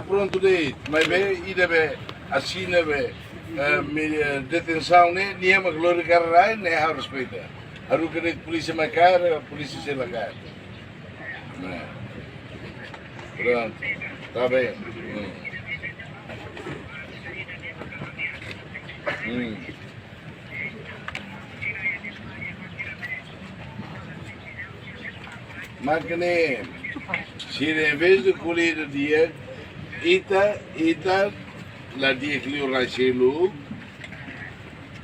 pronto daí, mas bem, ainda bem, assim, bem, detenção, né, nem é uma glória carrai, nem é a respeito. A ruca de polícia mais cara, a polícia sei lá cara. Pronto, tá bem. Mas que nem, se em vez de colher o dia, ita, lá dia que eu rachei-lo,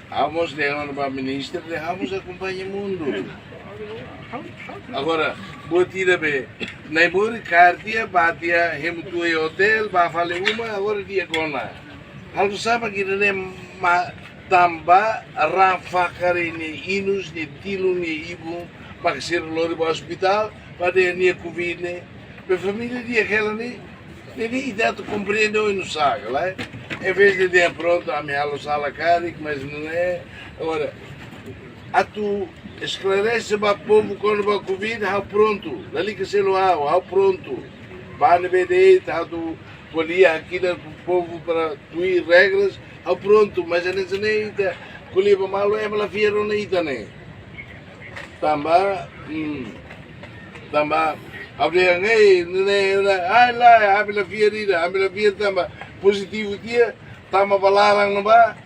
vamos levar para a ministra, vamos acompanhar o mundo. Agora, vou tirar bem, nem vou cartia, batia, remutu em hotel, vai fazer uma, agora dia com lá. Algo sabe que não é tamba, rafakar ni inus, ni tilu, ni ibu, para ser lori para o hospital, para ter ni covid, né? Para a família dia aquela, né? Nem ideia de compreender ou não sabe, lá. Em vez de dizer pronto, a minha aula sala caric, mas não é. Agora, a tu esclarece para o povo quando vai covid, há pronto. Dali que se lo há pronto. Vai no BD, há tu colher aquilo para o povo para tuir regras, há pronto. Mas a gente nem está colher para malo, é para fiero nem está nem. Também, Abria ngai, ai lá, abila fierida, abila fier tamba positivo dia, tamba balarang naba,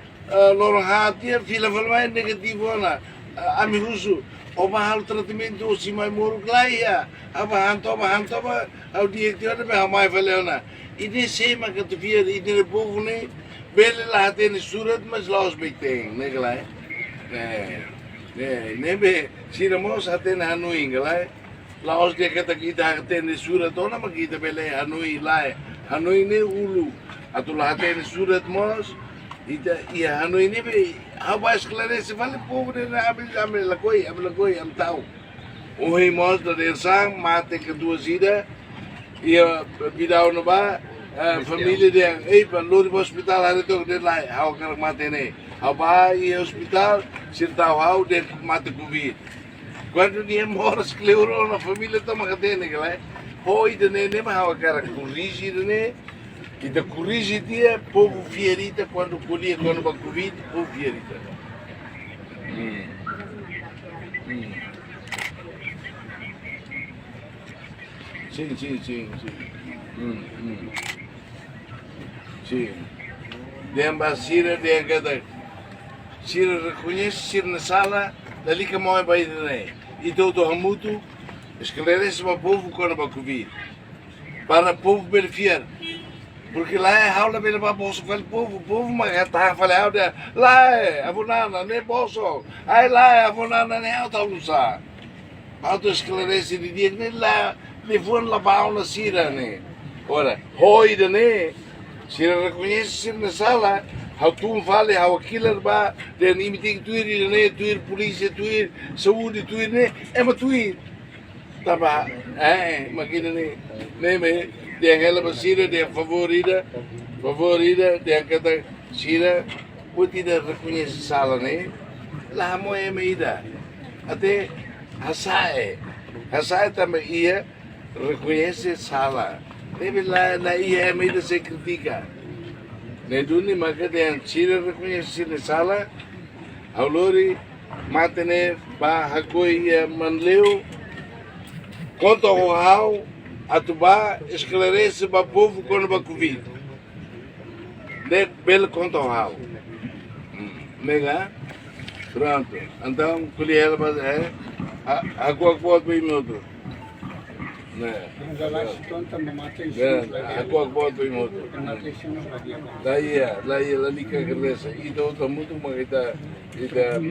lorong hati, fila falmai negativo na, ami husu, o mahal tratamento si mai moro glaya, abahanto, au direktor be hamai falena. Ini sema que tu fier, ini povo ne, bele lá tem surat, mas lá os beiteng, ne glai. Ne be, sinamos até na Hanoi glai. Laos dia kata kita hatene surat ona ma kita bele Hanoi lai Hanoi ne ulu atulah hatene surat mos ita ia Hanoi ne be haba esclarece vale pobre na ambil lakoi am tau oi mos da dersang mate que duas ida ia bidau no ba família de para lori hospital hari to de lai hau kar mate ne hau ba ia hospital sirtau hau de mate covid. Quando ninguém mora, se cleurou na família, está uma cadena, galera. Hoje, nem mais a cara corrige, né? E da corrige dia, povo fierita, quando colhia, quando vai Covid, povo fierita. Sim. Sim. Dem Sira, dem cada. Sira reconhece, Sira na sala, dali que a mãe vai ir, né? E todo o mundo esclarece para o povo quando vai Covid. Para o povo beneficiar. Porque lá é aula para o povo mas está falando, lá é a vonana, nem bolso. Aí lá é a vonana, nem alta lusa. Auto esclarece de dia, nem lá, nem for lavar na Sira, né? Ora, hoje, né? Sira reconhece, Sira na sala. How tu fale, how aquilo ba, dan imiting tuir ne, tuir polícia, tuir saúde, tuir ne, é uma tuir. Tá ba, makina ne me, de aquela basira, de favorita, de aquela sira, putida reconhece sala ne, lá mo é meida. Até Hasai também ia reconhece sala. Deve lá ia é meida se critica. Neduni makanya sira reconhece na sala, aulori matene ba hakoi manleu, conta o hau, atuba esclarece para o povo quando vai Covid. De belo conta o hau. Nega, pronto. Então colher ela agora pode bem muito. Né? Agora pode bem muito. Daí lá liga que reza. E do outro muito mas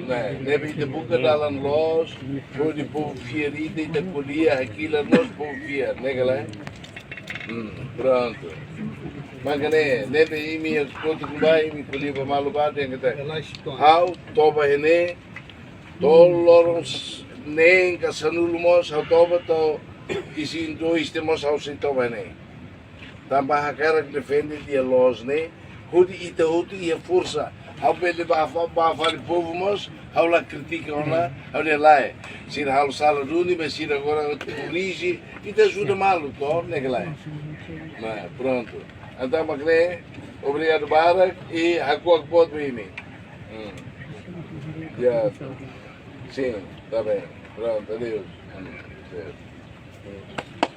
né? Neve de boca da lan los, por de povo fierida e da colher aquilo nós povo fier, né galera? Pronto. Mas né, neve e minha conta com vai me colher para malubar tem que ter. How toba hene, tolos nem casanulmos how toba to isin dois temos ao se toba hene. Tambah cara que defende dia los né, hudi ita hudi ia força Ao pele para o povo, mas ao lá criticam lá, ao de lá é. Se ao sala ruim, mas se agora corrige e te ajuda mal, então, não é que lá é. Mas pronto. Então, Maclé, obrigado, Barak, e a qual pode vir. Já. Sim, está bem. Pronto, adeus.